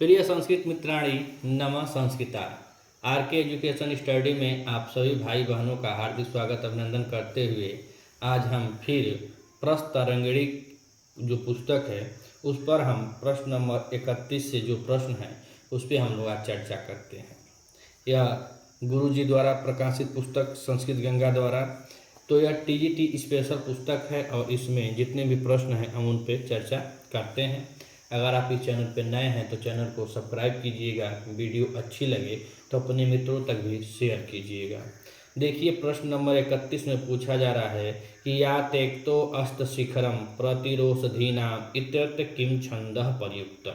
प्रिय संस्कृत मित्राणी नमः संस्कृता। आर के एजुकेशन स्टडी में आप सभी भाई बहनों का हार्दिक स्वागत अभिनंदन करते हुए आज हम फिर प्रस्तरंगिणी जो पुस्तक है उस पर हम प्रश्न नंबर 31 से जो प्रश्न है उस पर हम लोग आज चर्चा करते हैं। यह गुरुजी द्वारा प्रकाशित पुस्तक संस्कृत गंगा द्वारा, तो यह टीजीटी स्पेशल पुस्तक है और इसमें जितने भी प्रश्न हैं हम उन पर चर्चा करते हैं। अगर आप इस चैनल पर नए हैं तो चैनल को सब्सक्राइब कीजिएगा, वीडियो अच्छी लगे तो अपने मित्रों तक भी शेयर कीजिएगा। देखिए प्रश्न नंबर 31 में पूछा जा रहा है कि या तेक्तो अस्त शिखरम प्रतिरोषधीनाम इत्यर्थ किम छंदः प्रयुक्त।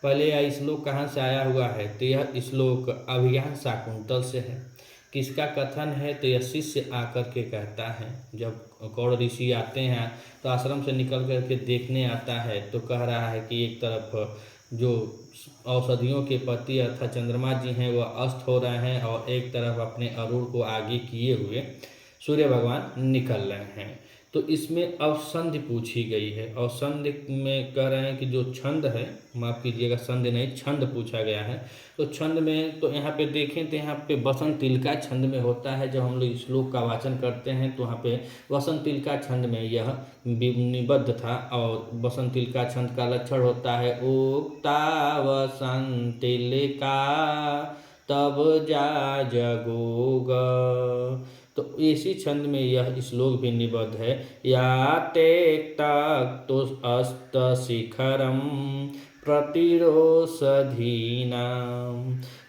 पहले यह श्लोक कहाँ से आया हुआ है, तो यह श्लोक अभिज्ञान शाकुंतल से है। किसका कथन है, तो यह शिष्य आकर के कहता है। जब कौड़ ऋषि आते हैं तो आश्रम से निकल कर के देखने आता है तो कह रहा है कि एक तरफ जो औषधियों के पति अर्थात चंद्रमा जी हैं वह अस्त हो रहे हैं और एक तरफ अपने अरुण को आगे किए हुए सूर्य भगवान निकल रहे हैं। तो इसमें अब संधि पूछी गई है और संधि में कह रहे हैं कि जो छंद है, माफ़ कीजिएगा संधि नहीं छंद पूछा गया है। तो छंद में तो यहाँ पे देखें तो यहाँ पे वसंत तिलका छंद में होता है। जब हम लोग श्लोक का वाचन करते हैं तो वहाँ पे वसंत तिलका छंद में यह निबद्ध था और वसंत तिलका छंद का लक्षण होता है उक्ता वसंत तिलका तब जा जगोग। तो इसी छंद में यह श्लोक भी निबद्ध है। या तेक्तो अस्त शिखरम प्रतिरोषधीनाम।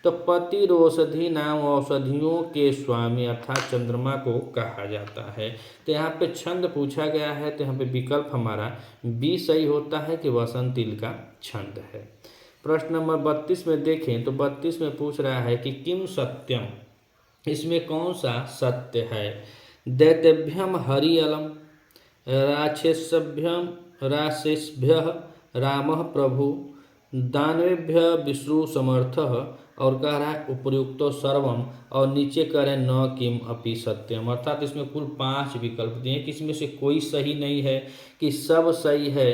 तो प्रतिरोषधी नाम औषधियों के स्वामी अर्थात चंद्रमा को कहा जाता है। तो यहाँ पे छंद पूछा गया है तो यहाँ पे विकल्प हमारा बी सही होता है कि वसंत तिलका छंद है। प्रश्न नंबर 32 में देखें तो 32 में पूछ रहा है कि किम सत्यम, इसमें कौन सा सत्य है। दैतेभ्यम हरियलम राक्षसेभ्यम राक्षसेभ्यः रामः प्रभु दानवेभ्य विष्णु समर्थः और कह रहा है उपर्युक्तो सर्वम और नीचे कह रहे न किम अपि सत्यम। अर्थात इसमें कुल 5 विकल्प दिए कि इसमें से कोई सही नहीं है कि सब सही है,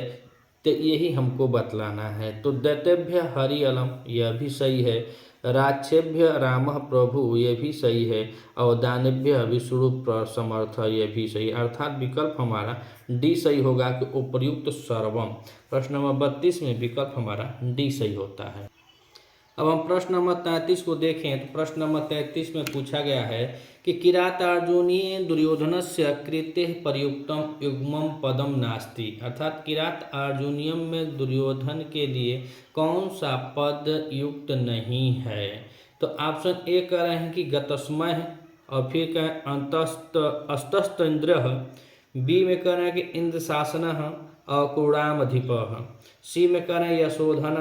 तो यही हमको बतलाना है। तो दैतेभ्य हरियलम यह भी सही है, राक्षेभ्य रामः प्रभु ये भी सही है और दानवेभ्य विष्णु समर्थ ये भी सही। अर्थात विकल्प हमारा डी सही होगा कि उपर्युक्त सर्वम। प्रश्न नंबर 32 में विकल्प हमारा डी सही होता है। अब हम प्रश्न नंबर 33 को देखें तो प्रश्न नंबर 33 में पूछा गया है कि किरातार्जुनीय दुर्योधनस्य कृते प्रयुक्तम युग्मम पदम नास्ति। अर्थात किरात अर्जुनियम में दुर्योधन के लिए कौन सा पद युक्त नहीं है। तो ऑप्शन ए कह रहे हैं कि गतस्मय और फिर कहें अंतस्त अस्तस्त इंद्र, बी में कह रहे हैं कि इंद्र शासन और कुणामधिप, सी में कह रहे हैं यशोधन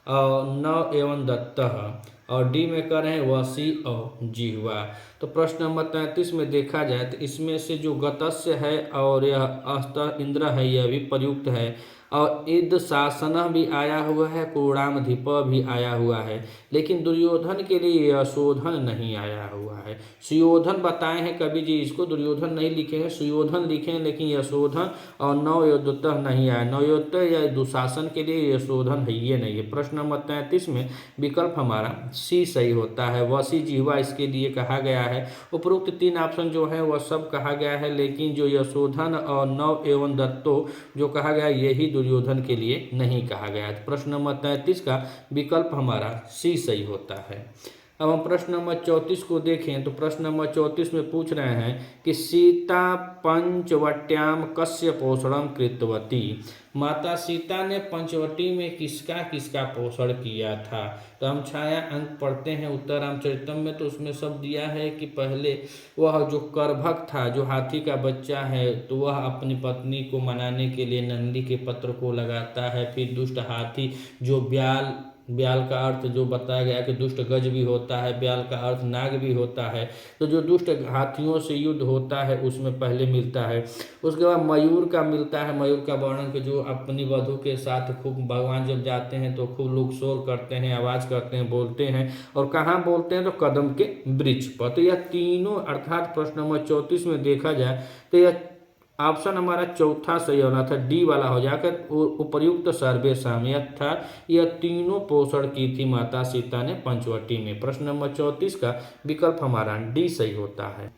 और नव एवं दत्त और डी में कह रहे हैं वसी और जिह्वा। तो प्रश्न नंबर 33 में देखा जाए तो इसमें से जो गतस्य है और यह अस्त इंद्र है यह भी प्रयुक्त है और इद शासन भी आया हुआ है, कुणामधिप भी आया हुआ है, लेकिन दुर्योधन के लिए यशोधन नहीं आया हुआ है। सुयोधन बताए हैं कवि जी, इसको दुर्योधन नहीं लिखे हैं, सुयोधन लिखे हैं, लेकिन यशोधन और नवयोद्धतः नहीं आया। नवयोद्धत या दुशासन के लिए यशोधन है ये नहीं है। प्रश्न नंबर 33 में विकल्प हमारा सी सही होता है, वसी जिह्वा इसके लिए कहा गया है। उपरोक्त 3 ऑप्शन जो है वह सब कहा गया है, लेकिन जो यशोधन और नव एवं दत्तो जो कहा गया यही दुर्योधन के लिए नहीं कहा गया है। प्रश्न नंबर 33 का विकल्प हमारा सी सही होता है। अब हम प्रश्न नंबर 34 को देखें तो प्रश्न नंबर 34 में पूछ रहे हैं कि सीता पंचवट्याम कस्य पोषणम कृतवती। माता सीता ने पंचवटी में किसका किसका पोषण किया था। तो हम छाया अंक पढ़ते हैं उत्तर रामचरितम में, तो उसमें सब दिया है कि पहले वह जो करभक था जो हाथी का बच्चा है तो वह अपनी पत्नी को मनाने के लिए नंदी के पत्र को लगाता है। फिर दुष्ट हाथी जो ब्याल का अर्थ जो बताया गया कि दुष्ट गज भी होता है, ब्याल का अर्थ नाग भी होता है, तो जो दुष्ट हाथियों से युद्ध होता है उसमें पहले मिलता है। उसके बाद मयूर का मिलता है, मयूर का वर्णन कि जो अपनी वधू के साथ खूब भगवान जब जाते हैं तो खूब लोग शोर करते हैं, आवाज़ करते हैं, बोलते हैं और कहाँ बोलते हैं तो कदम के वृक्ष पर। तो यह तीनों अर्थात प्रश्न नंबर 34 में देखा जाए तो यह ऑप्शन हमारा चौथा सही होना था, डी वाला हो जाकर उपर्युक्त सर्वे सामयत था। यह तीनों पोषण की थी माता सीता ने पंचवटी में। प्रश्न नंबर 34 का विकल्प हमारा डी सही होता है।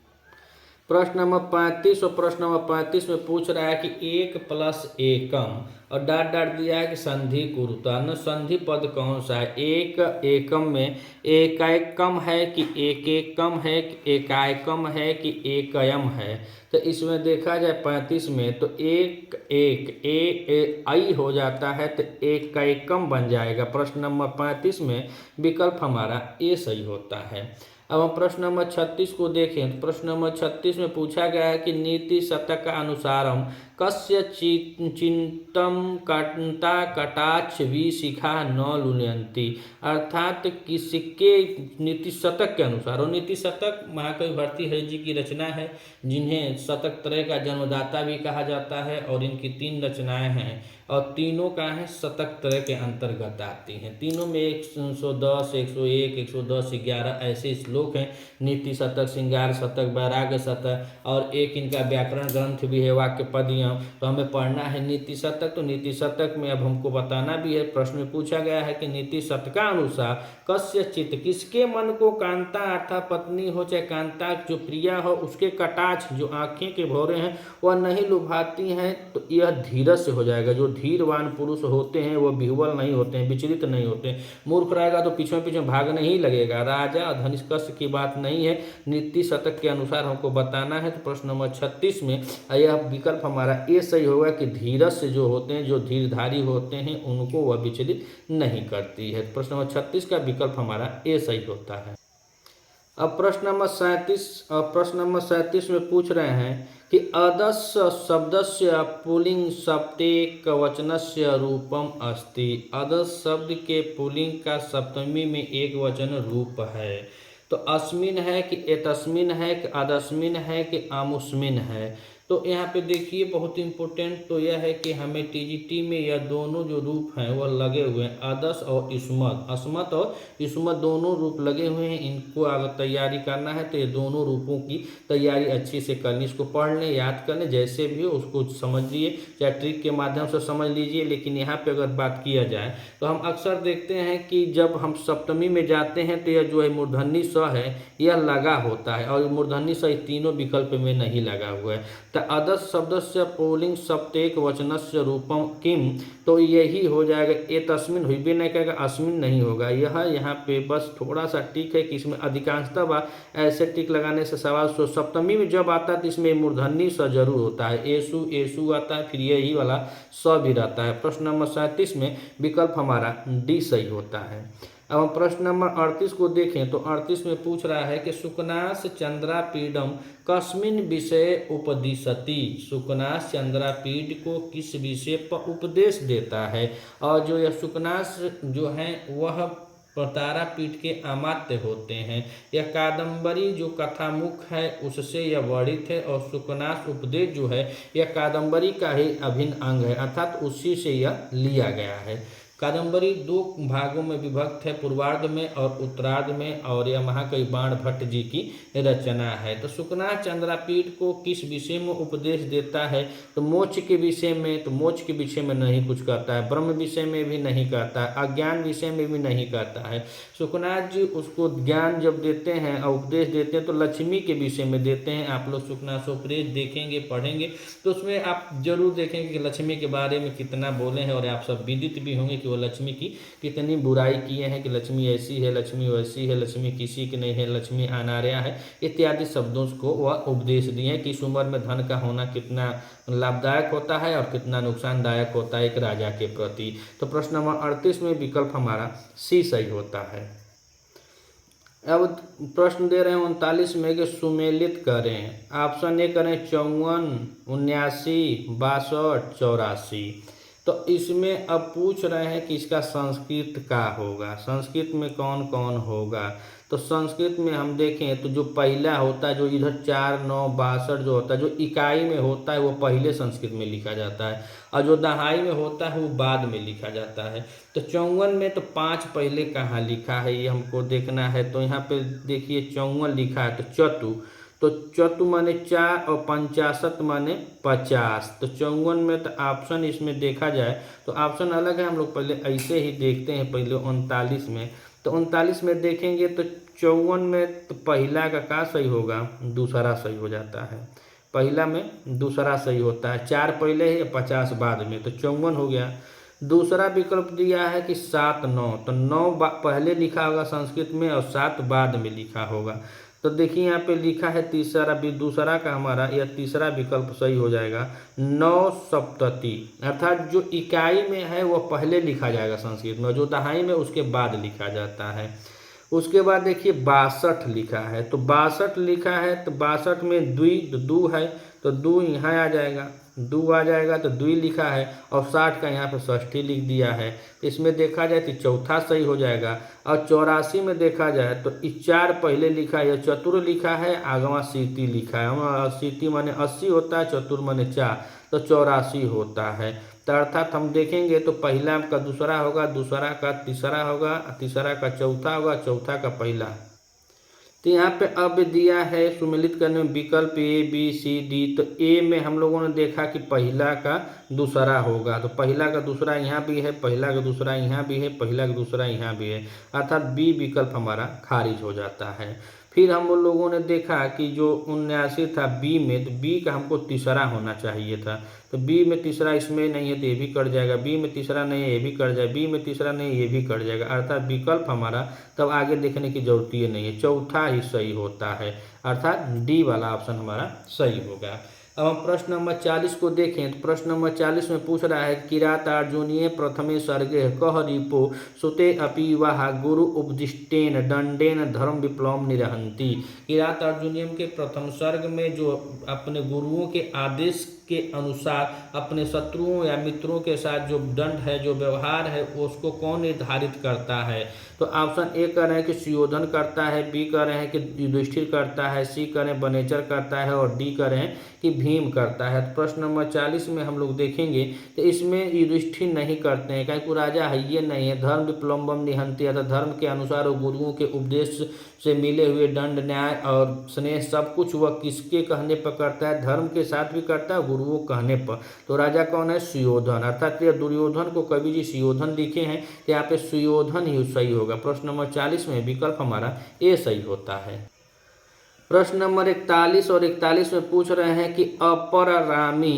प्रश्न नंबर 35 और प्रश्न नंबर 35 में पूछ रहा है कि एक प्लस एकम और डाट डाट दिया है कि संधि कुरुता न संधि पद कौन सा है। एक एकम में एकाएकम है कि एक एकम है कि एकाएकम है कि एकयम है। तो इसमें देखा जाए 35 में तो एक एक ए आई हो जाता है तो एकाएकम बन जाएगा। प्रश्न नंबर 35 में विकल्प हमारा ए सही होता है। अब हम प्रश्न नंबर 36 को देखें तो प्रश्न नंबर 36 में पूछा गया है कि नीति शतक का अनुसारम कस्य चिंतम कांता कटाक्ष विशिखा न लुण्यन्ति। अर्थात किसके नीति शतक के अनुसार, और नीति शतक महाकवि भर्तृहरि जी की रचना है जिन्हें शतक त्रय का जन्मदाता भी कहा जाता है। और इनकी 3 रचनाएं हैं और तीनों का है शतक त्रय के अंतर्गत आती हैं। तीनों में 110, 101, 110, 11 ऐसे श्लोक हैं। नीति शतक, श्रृंगार शतक, वैराग्य शतक और एक इनका व्याकरण ग्रंथ भी है वाक्य पदियम। तो हमें पढ़ना है नीति शतक। तो नीति शतक में अब हमको बताना भी है, प्रश्न में पूछा गया है कि नीति शतकानुसार कस्य चित्त, किसके मन को कांता अर्थात पत्नी हो चाहे कांता जो प्रिया हो उसके कटाक्ष जो आंखें के भौरे हैं वह नहीं लुभाती हैं। तो यह धीरज से हो जाएगा। जो धीरवान पुरुष होते हैं वह विह्वल नहीं होते हैं, विचलित नहीं होते हैं। मूर्ख रहेगा तो पीछे पीछे भागने ही लगेगा। राजा और धनिष्कर्ष की बात नहीं है, नीति शतक के अनुसार हमको बताना है। तो प्रश्न नंबर 36 में यह विकल्प हमारा ए सही होगा कि धीरज से जो होते हैं, जो धीरधारी होते हैं उनको वह विचलित नहीं करती है। प्रश्न नंबर 36 का विकल्प हमारा ए सही होता है। अब प्रश्न नंबर 37 में पूछ रहे हैं कि अदस्य शब्दस्य पुल्लिंग सप्तैकवचनस्य रूपम अस्ति। अदस्य शब्द के पुल्लिंग का सप्तमी में एक वचन रूप है। तो अस्मिन है कि एतस्मिन है कि अदस्मिन है कि आमुस्मिन है। तो यहाँ पे देखिए बहुत इंपॉर्टेंट तो यह है कि हमें टीजीटी में यह दोनों जो रूप हैं वह लगे हुए हैं, अदस और इस्मत, अस्मत और इस्मत दोनों रूप लगे हुए हैं। इनको अगर तैयारी करना है तो ये दोनों रूपों की तैयारी अच्छी से करनी। इसको पढ़ लें, याद कर लें, जैसे भी हो उसको समझ लिए, चाहे ट्रिक के माध्यम से समझ लीजिए। लेकिन यहाँ पे अगर बात किया जाए तो हम अक्सर देखते हैं कि जब हम सप्तमी में जाते हैं तो यह जो है मूर्धन्य स है यह लगा होता है और मूर्धन्य स तीनों विकल्प में नहीं लगा हुआ है। अदस शब्दस्य पुल्लिंग सप्तैक वचनस्य रूपम किम, तो यही हो जाएगा। ए तस्मिन हुई भी नहीं कहेगा, अस्मिन नहीं होगा। यह यहाँ पे बस थोड़ा सा टिक है कि इसमें अधिकांशतः बार ऐसे टिक लगाने से सवाल सप्तमी में जब आता है तो इसमें मूर्धन्य स जरूर होता है। एसु एसु आता है, फिर यही वाला स भी रहता है। प्रश्न नंबर 37 में विकल्प हमारा डी सही होता है। अब हम प्रश्न नंबर 38 को देखें तो 38 में पूछ रहा है कि शुकनास चंद्रापीडम कस्मिन विषय उपदिशति। शुकनास चंद्रापीड को किस विषय पर उपदेश देता है। और जो यह शुकनास जो है वह तारापीठ के अमात्य होते हैं। यह कादम्बरी जो कथामुख है उससे यह वर्णित है और शुकनास उपदेश जो है यह कादम्बरी का ही अभिन्न अंग है, अर्थात उसी से यह लिया गया है। कादम्बरी 2 भागों में विभक्त है, पूर्वार्ध में और उत्तरार्ध में, और यह महाकवि बाण भट्ट जी की रचना है। तो शुकनास चंद्रापीठ को किस विषय में उपदेश देता है तो मोक्ष के विषय में। तो मोक्ष के विषय में नहीं कुछ कहता है, ब्रह्म विषय में भी नहीं कहता है, अज्ञान विषय में भी नहीं कहता है। शुकनास जी उसको ज्ञान जब देते हैं और उपदेश देते हैं तो लक्ष्मी के विषय में देते हैं। आप लोग शुकनासोपदेश देखेंगे, पढ़ेंगे तो उसमें आप जरूर देखेंगे कि लक्ष्मी के बारे में कितना बोले हैं। और आप सब विदित भी होंगे वो लक्ष्मी की कितनी बुराई किए हैं कि लक्ष्मी ऐसी है, लक्ष्मी वैसी है, लक्ष्मी किसी की नहीं है, लक्ष्मी अनार्या है, इत्यादि शब्दों को वह उपदेश दिए हैं कि इस उम्र में धन का होना कितना लाभदायक होता है और कितना नुकसानदायक होता है एक राजा के प्रति। तो प्रश्न नंबर 38 में विकल्प हमारा सी सही होता है। अब प्रश्न दे रहे हैं 39 में कि सुमेलित करें। ऑप्शन ए करें 54, 79, 62, 84। तो इसमें अब पूछ रहे हैं कि इसका संस्कृत का होगा, संस्कृत में कौन कौन होगा। तो संस्कृत में हम देखें तो जो पहला होता है जो इधर 4, 9, 62 जो होता है जो इकाई में होता है वो पहले संस्कृत में लिखा जाता है और जो दहाई में होता है वो बाद में लिखा जाता है। तो 54 में तो 5 पहले कहाँ लिखा है ये हमको देखना है। तो यहाँ पे देखिए 54 लिखा है तो चतु, तो चतु माने 4 और पंचाशत माने 50। तो 54 में तो ऑप्शन इसमें देखा जाए तो ऑप्शन अलग है, हम लोग पहले ऐसे ही देखते हैं। पहले 39 में, तो 39 में देखेंगे तो 54 में तो पहला का सही होगा, दूसरा सही हो जाता है। पहला में दूसरा सही होता है, 4 पहले है 50 बाद में, तो 54 हो गया। दूसरा विकल्प दिया है कि 7 9, तो 9 पहले लिखा होगा संस्कृत में और 7 बाद में लिखा होगा। तो देखिए यहाँ पे लिखा है तीसरा भी, दूसरा का हमारा यह तीसरा विकल्प सही हो जाएगा 9 सप्तति, अर्थात जो इकाई में है वो पहले लिखा जाएगा संस्कृत में, जो दहाई में उसके बाद लिखा जाता है। उसके बाद देखिए 62 लिखा है, तो 62 लिखा है तो 62 में द्वि तो दू है, तो दू यहाँ आ जाएगा, दू आ जाएगा तो द्वि लिखा है, और 60 का यहाँ पे षष्ठी लिख दिया है। तो इसमें देखा जाए तो चौथा सही हो जाएगा। और 84 में देखा जाए तो 4 पहले लिखा है, चतुर लिखा है, आगवा सीति लिखा है। सीति माने 80 होता है, चतुर माने 4, तो 84 होता है। तो अर्थात हम देखेंगे तो पहला का दूसरा होगा, दूसरा का तीसरा होगा, तीसरा का चौथा होगा, चौथा का पहला। तो यहाँ पे अब दिया है सुमेलित करने में विकल्प ए बी सी डी। तो ए में हम लोगों ने देखा कि पहला का दूसरा होगा, तो पहला का दूसरा यहाँ भी है, पहला का दूसरा यहाँ भी है, पहला का दूसरा यहाँ भी है, अर्थात बी विकल्प हमारा खारिज हो जाता है। फिर हम लोगों ने देखा कि जो 79 था बी में, तो बी का हमको तीसरा होना चाहिए था, तो बी में तीसरा इसमें नहीं है तो ये भी कट जाएगा, बी में तीसरा नहीं है ये भी कट जाएगा, बी में तीसरा नहीं है ये भी कट जाएगा, अर्थात विकल्प हमारा तब आगे देखने की जरूरत ही नहीं है, चौथा ही सही होता है, अर्थात डी वाला ऑप्शन हमारा सही होगा। अब हम प्रश्न नंबर 40 को देखें तो प्रश्न नंबर 40 में पूछ रहा है किरात अर्जुनीय प्रथमे सर्गे कह रिपो सुते अपि वाह गुरु उपदिष्टेन दंडेन धर्म विप्लव निरहंती। किरात अर्जुनियम के प्रथम सर्ग में जो अपने गुरुओं के आदेश के अनुसार अपने शत्रुओं या मित्रों के साथ जो दंड है, जो व्यवहार है, उसको कौन निर्धारित करता है। तो ऑप्शन ए कह रहे हैं कि सुयोधन करता है, बी कह रहे हैं कि युधिष्ठिर करता है, सी कह रहे हैं वनेचर करता है, और डी कह रहे हैं कि भीम करता है। तो प्रश्न नंबर 40 में हम लोग देखेंगे तो इसमें युधिष्ठिर नहीं करते हैं, क्योंकि राजा है ये नहीं है। धर्म विप्लवम निहंती, अर्थात धर्म के अनुसार और गुरुओं के उपदेश से मिले हुए दंड न्याय और स्नेह सब कुछ वह किसके कहने पर करता है, धर्म के साथ भी करता है, गुरुओं कहने पर। तो राजा कौन है, सुयोधन, अर्थात ये दुर्योधन को कवि जी सुयोधन लिखे हैं, तो यहाँ पे सुयोधन ही सही होगा। प्रश्न नंबर 40 में विकल्प हमारा ए सही होता है। प्रश्न नंबर 41 और 41 में पूछ रहे हैं कि अपहरामी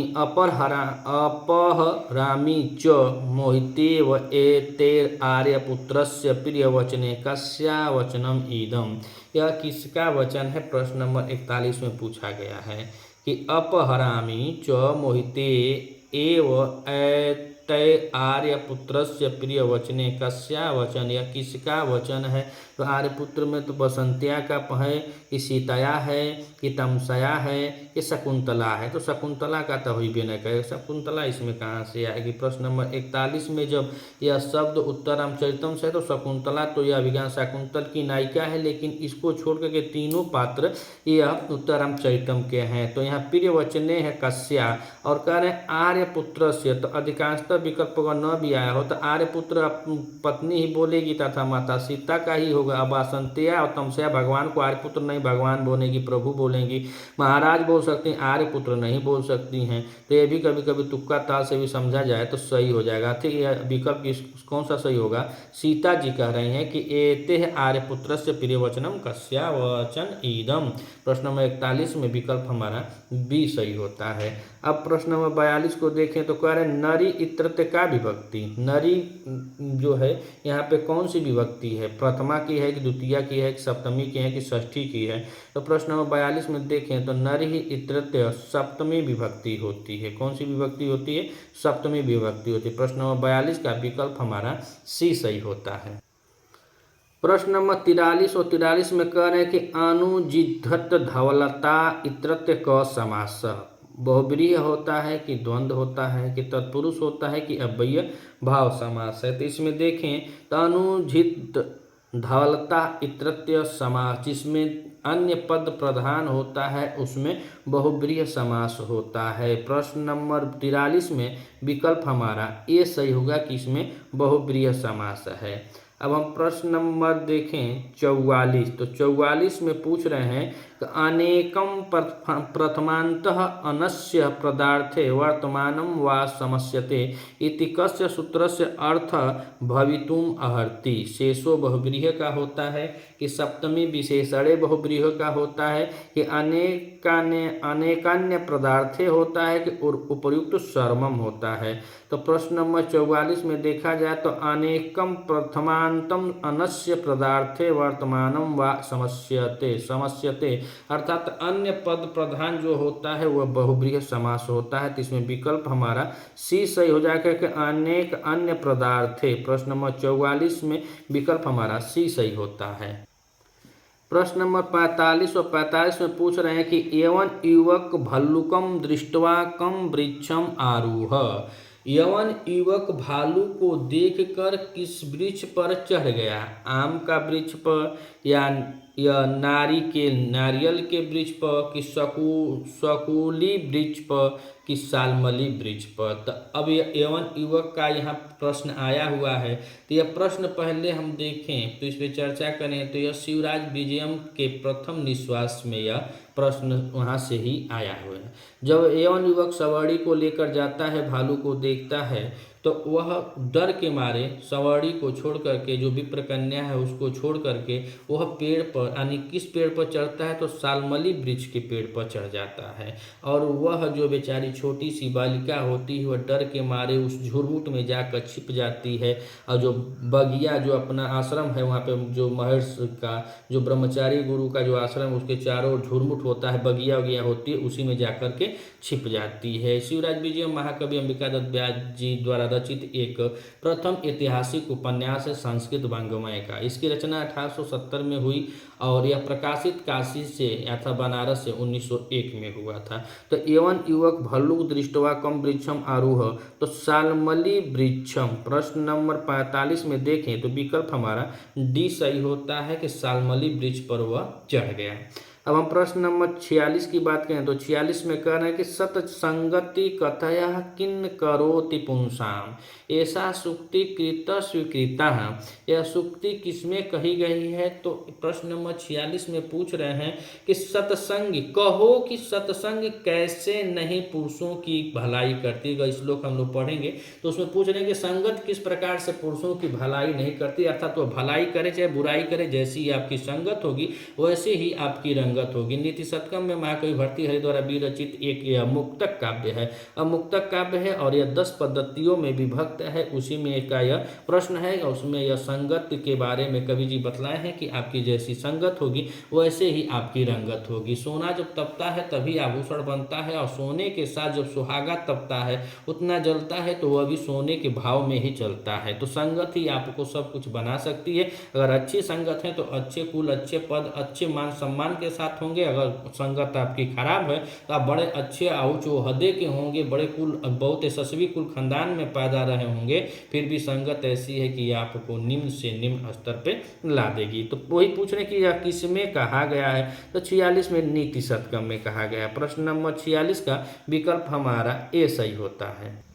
च मोहितेव एतेर आर्यपुत्रस्य प्रियवचने कस्या वचनम इदम। यह किसका वचन है, प्रश्न नंबर 41 में पूछा गया है कि अपहरामी च मोहिते एव तय आर्यपुत्रस्य प्रिय वचने कस्या वचन, यह किसका वचन है। तो आर्यपुत्र में तो बसंतिया का है, कि सीताया है, कि तमसया है, कि शकुंतला है। तो शकुंतला का तो हुई भी नहीं कहे, शकुंतला इसमें कहाँ से आएगी। प्रश्न नंबर 41 में जब यह शब्द उत्तरामचरितम से, तो शकुंतला तो यह अभिज्ञान शाकुंतल की नायिका है, लेकिन इसको छोड़ करके तीनों पात्र यह उत्तरामचरितम के हैं। तो यहाँ प्रिय वचने है कस्या, और कह रहे हैं आर्यपुत्र से, तो अधिकांशतः विकल्प अगर न भी आया हो तो आर्यपुत्र पत्नी ही बोलेगी तथा माता सीता का ही होगा। अब बसंतिया और तमसया भगवान को आर्यपुत्र नहीं भगवान बोलेगी, प्रभु बोलेंगी, महाराज बोल सकती हैं, आर्यपुत्र नहीं बोल सकती हैं। तो ये भी कभी कभी तुक्का ताल से भी समझा जाए तो सही हो जाएगा। ठीक है, विकल्प कौन सा सही होगा, सीता जी कह रही हैं कि एते आर्यपुत्र से प्रिय वचनम कस्या वचन ईदम। प्रश्न नंबर 41 में विकल्प हमारा बी सही होता है। अब प्रश्न नंबर 42 को देखें तो कह रहे हैं नरी इत्रत्य का विभक्ति। नरी जो है यहाँ पे कौन सी विभक्ति है, प्रथमा की है कि द्वितीया की है कि सप्तमी की है कि षष्ठी की है। तो प्रश्न नंबर 42 में देखें तो नरी इत्रत्य सप्तमी विभक्ति होती है। कौन सी विभक्ति होती है, सप्तमी विभक्ति होती है। प्रश्न नंबर 42 का विकल्प हमारा सी सही होता है। प्रश्न नंबर 43 और 43 में कह रहे हैं कि अनुजिधत धवलता इत्रत्य क समास। बहुब्रीहि होता है कि द्वंद्व होता है कि तत्पुरुष होता है कि अव्यय भाव समास है। तो इसमें देखें तो अनुजित धवलता इत्रत्य समास, जिसमें अन्य पद प्रधान होता है उसमें बहुब्रीहि समास होता है। प्रश्न नंबर 43 में विकल्प हमारा ए सही होगा कि इसमें बहुब्रीहि समास है। अब हम प्रश्न नंबर देखें 44, तो 44 में पूछ रहे हैं अनेकं प्रथमान्तः अनस्य पदार्थे वर्तमानं वा समस्यते इति कस्य सूत्रस्य अर्थ भवितुम अर्हति। शेषो बहुव्रीहि का होता है कि सप्तमी विशेषणे बहुव्रीहि का होता है कि अनेकान्य पदार्थे होता है कि उपर्युक्त सर्वम होता है। तो प्रश्न नंबर 44 में देखा जाए तो अनेकम प्रथमांतम अनस्य पदार्थे वर्तमानम व समस्यते अर्थात अन्य पद प्रधान जो होता है वह बहुव्रीहि समास होता है। तो इसमें विकल्प हमारा सी सही हो जाएगा कि अनेक अन्य पदार्थे। प्रश्न नंबर 44 में विकल्प हमारा सी सही होता है। प्रश्न नंबर 45 और 45 में पूछ रहे हैं कि यवन युवक भल्लुकम दृष्ट्वा कम वृक्षम आरूह। यवन युवक भालू को देखकर किस वृक्ष पर चढ़ गया? आम का वृक्ष पर या नारियल के वृक्ष पर कि शकुली वृक्ष पर कि सालमली वृक्ष पर। तो अब यवन युवक का यहाँ प्रश्न आया हुआ है। तो यह प्रश्न पहले हम देखें तो इस पर चर्चा करें तो यह शिवराज विजयम के प्रथम निश्वास में यह प्रश्न वहाँ से ही आया हुआ है। जब यवन युवक सवारी को लेकर जाता है, भालू को देखता है, तो वह डर के मारे सवारी को छोड़ करके, जो विप्र कन्या है उसको छोड़ करके वह पेड़ पर यानी किस पेड़ पर चढ़ता है? तो सालमली वृक्ष के पेड़ पर चढ़ जाता है। और वह जो बेचारी छोटी सी बालिका होती है वह डर के मारे उस झुरमुट में जाकर छिप जाती है। और जो बगिया जो अपना आश्रम है वहाँ पे जो महर्षि का जो ब्रह्मचारी गुरु का जो आश्रम उसके चारों झुरमुट होता है, बगिया वगिया होती है, उसी में जाकर के छिप जाती है। शिवराज विजय महाकवि अंबिका दत्त व्यास जी द्वारा रचित एक प्रथम ऐतिहासिक उपन्यास है संस्कृत वाङ्मय का। इसकी रचना 1870 में हुई और यह प्रकाशित काशी से या था बनारस से 1901 में हुआ था। तो यवन युवक भल्लुक दृष्ट्वा कम वृक्षम आरूह, तो सालमली वृक्षम। प्रश्न नंबर 45 में देखें तो विकल्प हमारा डी सही होता है कि सालमली वृक्ष पर वह चढ़ गया। अब हम प्रश्न नंबर 46 की बात करें तो 46 में कह रहे हैं कि सतसंगति कथया किन करोति पुंसाम, ऐसा सुक्ति कृत स्वीकृता है। यह सुक्ति किसमें कही गई है? तो प्रश्न नंबर 46 में पूछ रहे हैं कि सत्संग कहो कि सत्संग कैसे नहीं पुरुषों की भलाई करती है। श्लोक हम लोग पढ़ेंगे तो उसमें पूछ रहे हैं कि संगत किस प्रकार से पुरुषों की भलाई नहीं करती, अर्थात वह भलाई करे चाहे बुराई करे, जैसी ही आपकी संगत होगी वैसे ही आपकी रंगत होगी। नीति शतकम में महाकवि भर्तृहरि द्वारा विरचित एक यह मुक्तक काव्य है। अब मुक्तक काव्य है और यह 10 पद्धतियों में विभक्त है। उसी में एक का यह प्रश्न है और उसमें यह संगत के बारे में कवि जी बतलाए हैं कि आपकी जैसी संगत होगी वैसे ही आपकी रंगत होगी। सोना जब तपता है तभी आभूषण बनता है और सोने के साथ जब सुहागा तपता है उतना जलता है तो वह भी सोने के भाव में ही चलता है। तो संगत ही आपको सब कुछ बना सकती है। अगर अच्छी संगत है तो अच्छे कुल, अच्छे पद, अच्छे मान सम्मान के साथ होंगे। अगर संगत आपकी खराब है तो आप बड़े अच्छे ऊंच ओहदे के होंगे, बड़े कुल बहुत यशस्वी कुल खानदान में पैदा रहे होंगे, फिर भी संगत ऐसी है कि आपको निम्न से निम्न स्तर पे ला देगी। तो वही पूछने की यह किस में कहा गया है? तो 46 में नीति शतकम में कहा गया है। प्रश्न नंबर 46 का विकल्प हमारा ए सही होता है।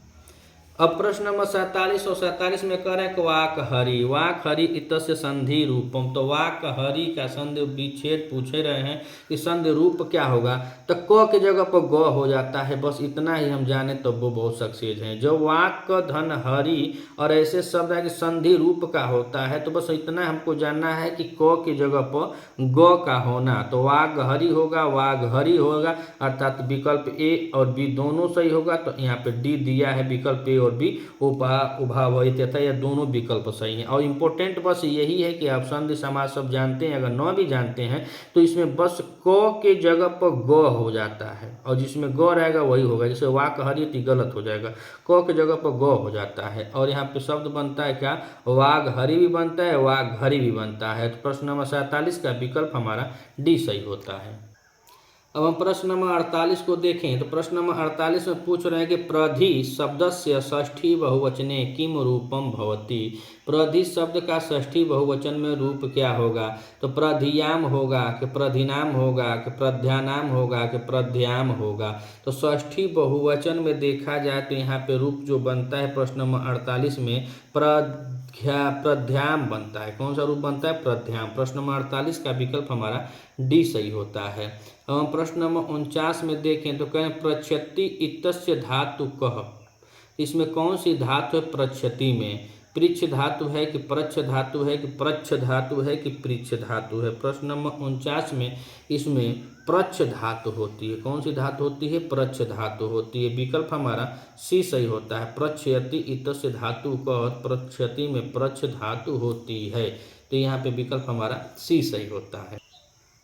अब प्रश्न नंबर 47 और 47 में कह रहे हैं वाक हरि। वाक हरि इतस्य संधि रूपम। तो वाक हरि का संधि विच्छेद पूछे रहे हैं कि संधि रूप क्या होगा? तो क के जगह पर ग हो जाता है, बस इतना ही हम जाने तो वो बहुत सक्सेस हैं। जो वाक का धन हरि और ऐसे शब्द है कि संधि रूप का होता है, तो बस इतना हमको जानना है कि क की जगह पर ग का होना। तो वाग हरि होगा, वाग हरि होगा, अर्थात विकल्प ए और बी दोनों सही होगा। तो यहाँ पे डी दिया है विकल्प ए और बी उभावयी तथा यह दोनों विकल्प सही हैं। और इम्पोर्टेंट बस यही है कि आप संधि समास सब जानते हैं। अगर न भी जानते हैं तो इसमें बस क के जगह पर ग हो जाता है और जिसमें ग रहेगा वही होगा। जैसे वाक हरित गलत हो जाएगा, क के जगह पर ग हो जाता है। और यहाँ पे शब्द बनता है क्या? वाघ हरि भी बनता है, वाघ हरि भी बनता है। तो प्रश्न नंबर 47 का विकल्प हमारा डी सही होता है। अब हम प्रश्न नंबर 48 को देखें तो प्रश्न नंबर 48 में पूछ रहे हैं कि प्रधि शब्दस्य षष्ठी बहुवचने किम रूपम भवति। प्रधि शब्द का षष्ठी बहुवचन में रूप क्या होगा? तो प्रधियाम होगा कि प्रधिनाम होगा कि प्रध्यानाम होगा कि प्रध्याम होगा। तो षष्ठी बहुवचन में देखा जाए तो यहाँ पे रूप जो बनता है प्रश्न नंबर 48 में प्रध्याम बनता है। कौन सा रूप बनता है? प्रध्याम। प्रश्न नंबर 48 का विकल्प हमारा डी सही होता है। अब हम प्रश्न नंबर 49 में देखें तो कहें प्रच्छति इत्यस्य धातु कः। इसमें कौन सी धातु है प्रच्छति में? पृच्छ धातु है कि प्रच्छ धातु है कि प्रच्छ धातु है कि पृच्छ धातु है? प्रश्न नंबर 49 में इसमें प्रच्छ धातु होती है। कौन सी धातु होती है? प्रच्छ धातु होती है। विकल्प हमारा सी सही होता है। प्रच्छयति इत्यस्य धातु कः, प्रच्छति में प्रच्छ धातु होती है, तो यहाँ पे विकल्प हमारा सी सही होता है।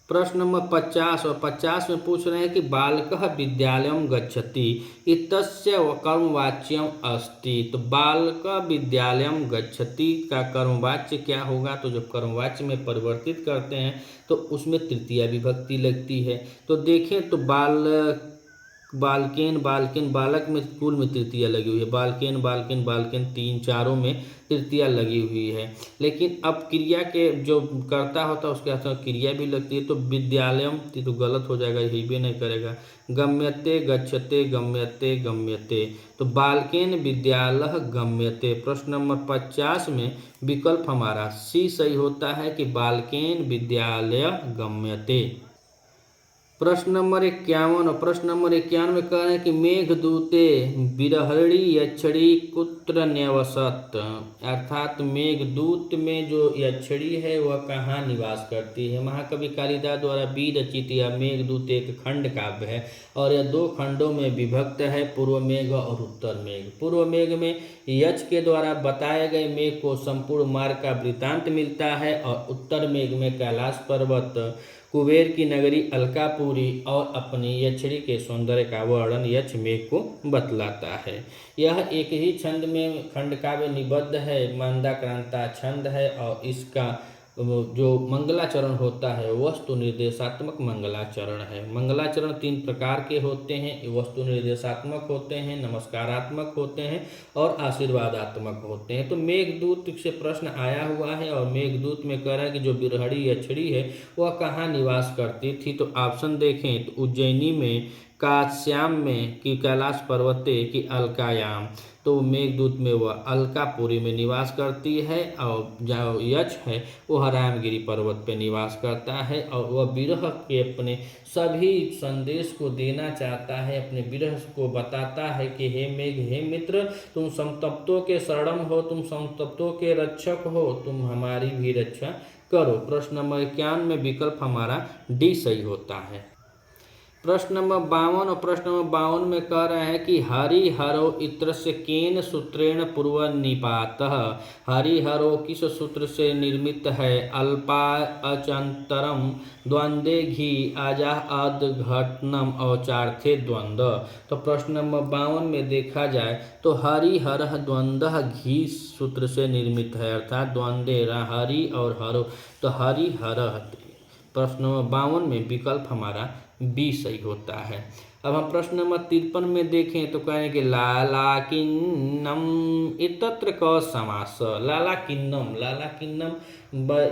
प्रश्न नंबर 50 और 50 में पूछ रहे हैं कि बालकः विद्यालयं गच्छति इत्यस्य कर्मवाच्यम अस्ति। तो बालकः विद्यालयं गच्छति का कर्मवाच्य क्या होगा? तो जब कर्मवाच्य में परिवर्तित करते हैं तो उसमें तृतीया विभक्ति लगती है। तो देखें तो बालकेन बालकेन बालक में कुल में तृतीया लगी हुई है। बालकेन बालकेन बालकेन तीन चारों में तृतीया लगी हुई है। लेकिन अब क्रिया के जो कर्ता होता है उसके साथ क्रिया भी लगती है। तो विद्यालयम तो गलत हो जाएगा, यही भी नहीं करेगा। गम्यते गच्छते गम्यते गम्यते, तो बालकेन विद्यालय गम्यते। प्रश्न नंबर 50 में विकल्प हमारा सी सही होता है कि बालकेन विद्यालय गम्यते। प्रश्न नंबर 51 और प्रश्न नंबर 51 में कह रहे हैं कि मेघदूते बिरहड़ी यक्षड़ी कुत्र न्यवसत, अर्थात मेघदूत में जो यक्षड़ी है वह कहाँ निवास करती है? महाकवि कालिदास द्वारा विरचित यह मेघदूत एक खंड काव्य है और यह दो खंडों में विभक्त है, पूर्व मेघ और उत्तर मेघ। पूर्व मेघ में यक्ष के द्वारा बताए गए मेघ को संपूर्ण मार्ग का वृत्तांत मिलता है और उत्तर मेघ में कैलाश पर्वत, कुबेर की नगरी अलकापुरी और अपनी यक्षड़ी के सौंदर्य का वर्णन यक्ष मेघ को बतलाता है। यह एक ही छंद में खंड काव्य निबद्ध है, मंदाक्रांता छंद है और इसका जो मंगलाचरण होता है वस्तु निर्देशात्मक मंगलाचरण है। मंगलाचरण तीन प्रकार के होते हैं, वस्तु निर्देशात्मक होते हैं, नमस्कारात्मक होते हैं और आशीर्वादात्मक होते हैं। तो मेघदूत से प्रश्न आया हुआ है और मेघदूत में कह रहा है कि जो बिरहड़ी यक्षड़ी है वह कहाँ निवास करती थी? तो ऑप्शन देखें तो उज्जैनी में, काश्याम में, कि कैलाश पर्वते, कि अलकायाम। तो मेघदूत में वह अलकापुरी में निवास करती है और जो यक्ष है वह रामगिरी पर्वत पे निवास करता है और वह विरह के अपने सभी संदेश को देना चाहता है, अपने विरह को बताता है कि हे मेघ, हे मित्र, तुम संतप्तों के शरणम हो, तुम संतप्तों के रक्षक हो, तुम हमारी भी रक्षा करो। प्रश्न नंबर 51 में विकल्प हमारा डी सही होता है। प्रश्न नंबर 52 और प्रश्न नंबर 52 में कह रहे हैं कि हरिहरो इत्रस्य केन सूत्रेण पूर्व निपातः। हरिहरो किस सूत्र से निर्मित है? अल्पा अचंतरम द्वंद्वे घी आजा अदघटनम औचार्थे द्वंद्व। तो प्रश्न नंबर 52 में देखा जाए तो हरिहर द्वंद्व घी सूत्र से निर्मित है, अर्थात द्वंद्वे हरि और हरो, तो हरिहर। प्रश्न नंबर 52 में विकल्प हमारा बी सही होता है। अब हम प्रश्न नंबर 53 में देखें तो कहें कि लालाकिन्नम इतत्र क समास। लालाकिन्नम, लालाकिन्नम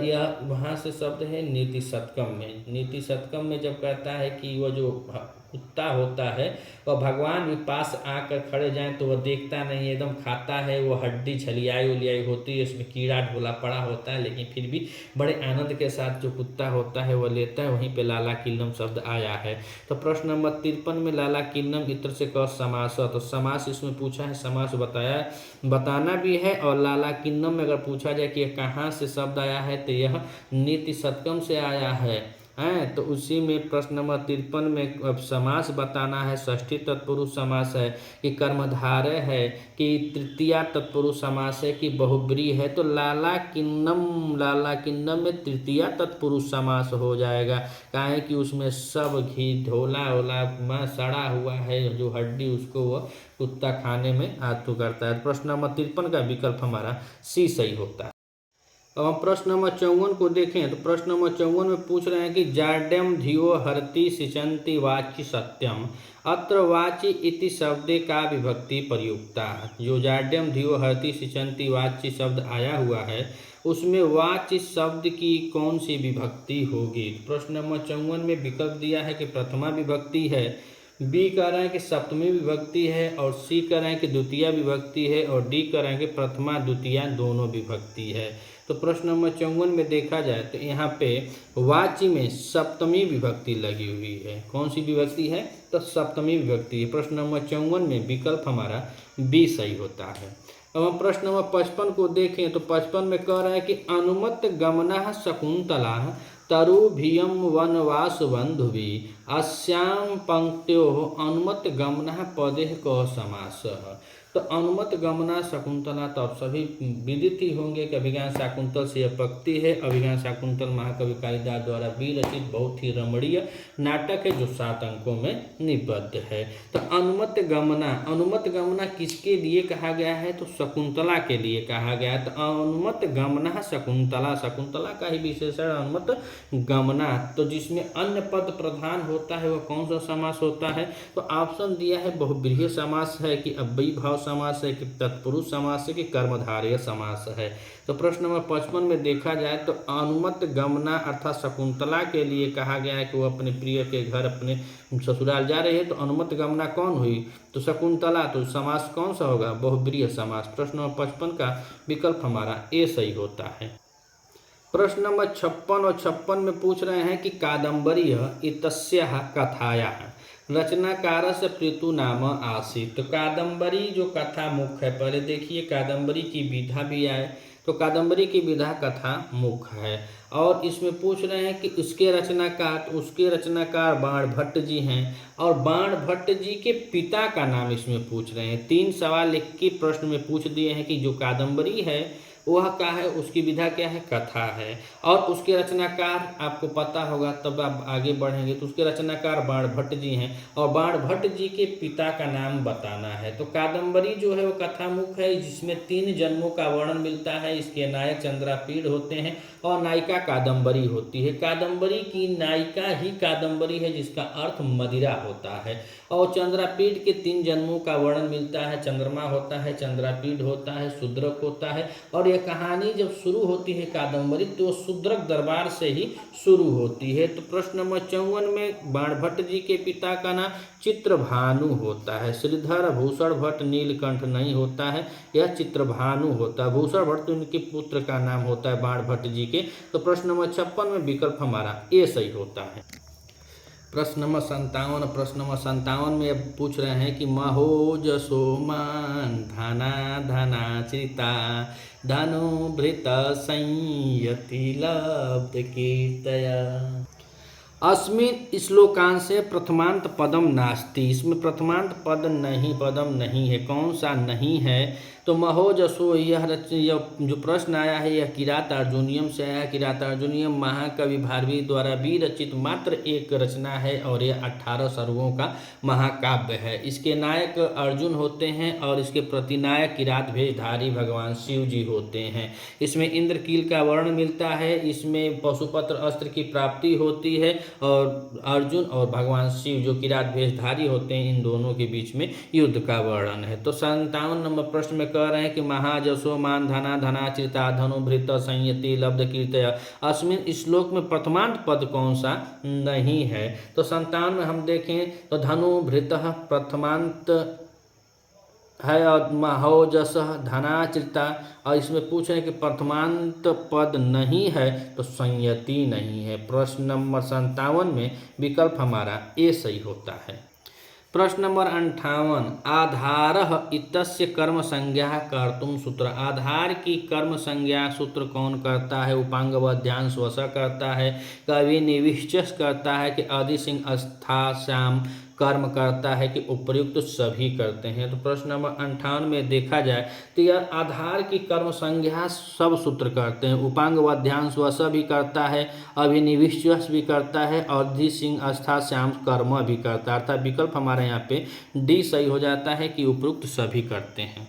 यह वहाँ से शब्द है नीति शतकम में। नीति शतकम में जब कहता है कि वह जो कुत्ता होता है वह भगवान के पास आकर खड़े जाएं तो वह देखता नहीं है, एकदम खाता है, वो हड्डी छलियाई उलियाई होती है, इसमें कीड़ा ढोला पड़ा होता है, लेकिन फिर भी बड़े आनंद के साथ जो कुत्ता होता है वह लेता है। वहीं पे लाला किन्नम शब्द आया है। तो प्रश्न नंबर 53 में लाला किन्नम इत्र से क समास, तो समास इसमें पूछा है, समास बताना भी है। और लाला किन्नम में अगर पूछा जाए कि यह कहाँ से शब्द आया है तो यह नीति शतकम से आया है। तो उसी में प्रश्न नंबर 53 में अब समास बताना है। षष्ठी तत्पुरुष समास है कि कर्मधारय है कि तृतीया तत्पुरुष समास है कि बहुब्री है। तो लाला किन्नम में तृतीया तत्पुरुष समास हो जाएगा, काहे कि उसमें सब घी ढोला ओला में सड़ा हुआ है, जो हड्डी उसको वह कुत्ता खाने में आतु करता है। प्रश्न नंबर 53 का विकल्प हमारा सी सही होता है। अब हम प्रश्न नंबर 54 को देखें तो प्रश्न नंबर 54 में पूछ रहे हैं कि जाड्यम धियो हरति सिचंति वाच्य सत्यम, अत्र वाच्य इति शब्दे का विभक्ति प्रयुक्ता। जो जाड्यम धियो हरति सिचंति वाच्य शब्द आया हुआ है उसमें वाच्य शब्द की कौन सी विभक्ति होगी? प्रश्न नंबर 54 में विकल्प दिया है कि प्रथमा विभक्ति है, बी कह रहे हैं कि सप्तमी विभक्ति है, और सी कह रहे हैं कि द्वितीय विभक्ति है, और डी कह रहे हैं कि प्रथमा द्वितीया दोनों विभक्ति है। तो प्रश्न नंबर 54 में देखा जाए तो यहाँ पे वाच्य में सप्तमी विभक्ति लगी हुई है। कौन सी विभक्ति है? तो सप्तमी विभक्ति है। प्रश्न नंबर 54 में विकल्प हमारा बी सही होता है। अब हम प्रश्न नंबर 55 को देखें तो 55 में कह रहा है कि अनुमत गमना शकुंतला तरुभियम वनवास बंधुभि अस्याम पंक्त्यो अनुमत गमना पदे क समासः। तो अनुमत गमना शकुंतला तो आप सभी विदित ही होंगे कि अभिज्ञान शाकुंतल से यह पंक्ति है। अभिज्ञान शाकुंतल महाकवि कालिदास द्वारा विरचित बहुत ही रमणीय नाटक है जो 7 अंकों में निबद्ध है। तो अनुमत गमना किसके लिए कहा गया है? तो शकुंतला के लिए कहा गया है। तो अनुमत गमना शकुंतला, शकुंतला का ही विशेषण अनुमत गमना। तो जिसमें अन्य पद प्रधान होता है वह कौन सा समास होता है? तो ऑप्शन दिया है बहुब्रीहि समास है, कि अव्ययी भाव समास है, कि तत्पुरुष समास है, कि कर्मधारय समास है। तो प्रश्न नंबर 55 में देखा जाए तो अनुमत गमना अर्थात शकुंतला के लिए कहा गया है कि वो अपने प्रिय के घर अपने ससुराल जा रही है। तो अनुमत गमना कौन हुई? तो शकुंतला। तो समास कौन सा होगा? बहुब्रीहि समास। प्रश्न नंबर 55 का विकल्प हमारा ए सही होता है। प्रश्न नंबर 56 और 56 में पूछ रहे हैं कि कादम्बरी इत्यस्याः कथायाः रचनाकारस्य पृथु नाम आसीत्। तो कादम्बरी जो कथा मुख्य है, पहले देखिए कादम्बरी की विधा भी आए। तो कादम्बरी की विधा कथा मुख्य है, और इसमें पूछ रहे हैं कि उसके रचनाकार बाण भट्ट जी हैं, और बाण भट्ट जी के पिता का नाम इसमें पूछ रहे हैं। 3 सवाल लिख के प्रश्न में पूछ दिए हैं कि जो कादम्बरी है वह क्या है, उसकी विधा क्या है? कथा है। और उसके रचनाकार आपको पता होगा, तब आप आगे बढ़ेंगे तो उसके रचनाकार बाण भट्ट जी हैं, और बाण भट्ट जी के पिता का नाम बताना है। तो कादम्बरी जो है वो कथा मुख्य है, जिसमें 3 जन्मों का वर्णन मिलता है। इसके नायक चंद्रापीड़ होते हैं और नायिका कादम्बरी होती है। कादम्बरी की नायिका ही कादम्बरी है, जिसका अर्थ मदिरा होता है। और चंद्रापीड़ के 3 जन्मों का वर्णन मिलता है। चंद्रमा होता है, चंद्रापीड़ होता है, शूद्रक होता है। और यह कहानी जब शुरू होती है कादम्बरी तो शूद्रक दरबार से ही शुरू होती है। तो प्रश्न नंबर 54 में बाण भट्ट जी के पिता का नाम चित्रभानु होता है। श्रीधर भूषण भट्ट नीलकंठ नहीं होता है, यह चित्रभानु होता है। भूषण भट्ट तो उनके पुत्र का नाम होता है बाण भट्ट जी के। तो प्रश्न नंबर 56 में विकल्प हमारा ए सही होता है। प्रश्न नंबर 57 में अब पूछ रहे हैं कि महोजसो मान धना धना चिता धनुभृत संयति लब्ध कीर्तया। अस्मिन् श्लोकांशे प्रथमांत पदम नास्ति। इसमें प्रथमांत पदम नहीं है। कौन सा नहीं है? तो महोजसो यह जो प्रश्न आया है यह किरात अर्जुनियम से आया है। किरात अर्जुनियम महाकवि भारवी द्वारा विरचित मात्र एक रचना है, और यह 18 सर्गों का महाकाव्य है। इसके नायक अर्जुन होते हैं और इसके प्रतिनायक किरात भेषधारी भगवान शिव जी होते हैं। इसमें इंद्रकील का वर्णन मिलता है, इसमें पशुपत्र अस्त्र की प्राप्ति होती है, और अर्जुन और भगवान शिव जो किरात भेषधारी होते हैं इन दोनों के बीच में युद्ध का वर्णन है। तो 57 नंबर प्रश्न में कह रहे हैं कि महाजसो मान धना धना चिता धनुभृत संयति लब्ध कीर्तया। अस्मिन् श्लोक में प्रथमांत पद कौन सा नहीं है? तो 57 में हम देखें तो धनुभृत प्रथमांत है, और महोजस धनाचिता। और इसमें पूछ रहे हैं कि प्रथमांत पद नहीं है तो संयति नहीं है। प्रश्न नंबर 57 में विकल्प हमारा ए सही होता है। प्रश्न नंबर 58 आधारः इत्यस्य कर्म संज्ञा कर्तुम सूत्र। आधार की कर्म संज्ञा सूत्र कौन करता है? उपांग वध्यांश वसा करता है, कवि निविश्चय करता है, कि आदि सिंह अस्था श्याम कर्म करता है, कि उपर्युक्त सभी करते हैं। तो प्रश्न नंबर 58 में देखा जाए तो यह आधार की कर्म संज्ञा सब सूत्र करते हैं। उपांग वध्यांश वसा भी करता है, अभिनिविश्चय भी करता है, और धी सिंह अस्था श्याम कर्म भी करता है। अर्थात विकल्प हमारे यहाँ पे डी सही हो जाता है कि उपयुक्त सभी करते हैं।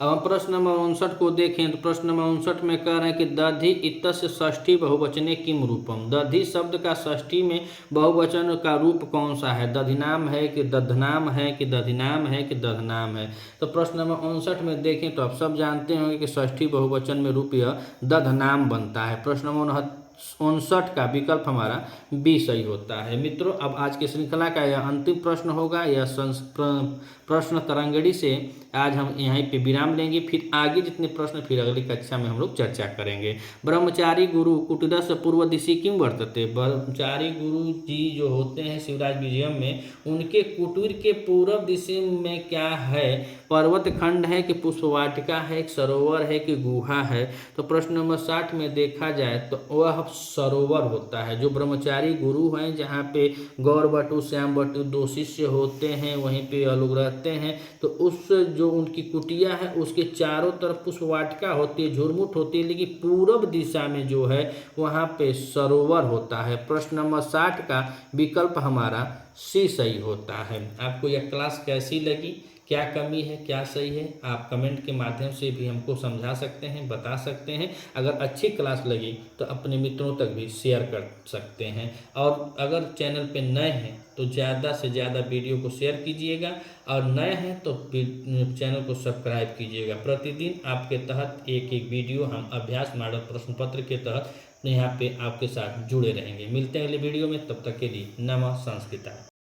अब हम प्रश्न नंबर 59 को देखें तो प्रश्न नंबर 59 में कह रहे हैं कि दधि इत्यस्य षष्ठी बहुवचने किम रूपम। दधि शब्द का षष्ठी में बहुवचन का रूप कौन सा है? दधिनाम है, कि दधनाम है, कि दधिनाम है, कि दधनाम है। तो प्रश्न नंबर 59 में देखें तो आप सब जानते होंगे कि षष्ठी बहुवचन में रूप यह दधनाम बनता है। प्रश्न नंबर 59 का विकल्प हमारा बी सही होता है। मित्रों, अब आज की श्रृंखला का यह अंतिम प्रश्न होगा। यह प्रश्न तरंगड़ी से आज हम यहीं पे विराम लेंगे, फिर आगे जितने प्रश्न फिर अगली कक्षा में हम लोग चर्चा करेंगे। ब्रह्मचारी गुरु कुटीरस्य पूर्व दिशि किम वर्तते। ब्रह्मचारी गुरु जी जो होते हैं शिवराज विजयम में, उनके कुटीर के पूर्व दिशा में क्या है? पर्वत खंड है कि पुष्पवाटिका है, एक सरोवर है कि गुहा है? तो प्रश्न नंबर 60 में देखा जाए तो वह सरोवर होता है। जो ब्रह्मचारी गुरु हैं, जहाँ पे गौर बटु श्याम बटु 2 शिष्य होते हैं, वहीं पे यह लोग रहते हैं, तो उस जो उनकी कुटिया है उसके चारों तरफ पुष्पवाटिका होती है, झुरमुट होती है, लेकिन पूर्व दिशा में जो है वहाँ पे सरोवर होता है। प्रश्न नंबर 60 का विकल्प हमारा सी सही होता है। आपको यह क्लास कैसी लगी, क्या कमी है, क्या सही है, आप कमेंट के माध्यम से भी हमको समझा सकते हैं, बता सकते हैं। अगर अच्छी क्लास लगी तो अपने मित्रों तक भी शेयर कर सकते हैं, और अगर चैनल पे नए हैं तो ज़्यादा से ज़्यादा वीडियो को शेयर कीजिएगा, और नए हैं तो चैनल को सब्सक्राइब कीजिएगा। प्रतिदिन आपके तहत एक एक वीडियो हम अभ्यास मॉडल प्रश्न पत्र के तहत यहाँ पे आपके साथ जुड़े रहेंगे। मिलते हैं अगले वीडियो में, तब तक के लिए नमः संस्कृता।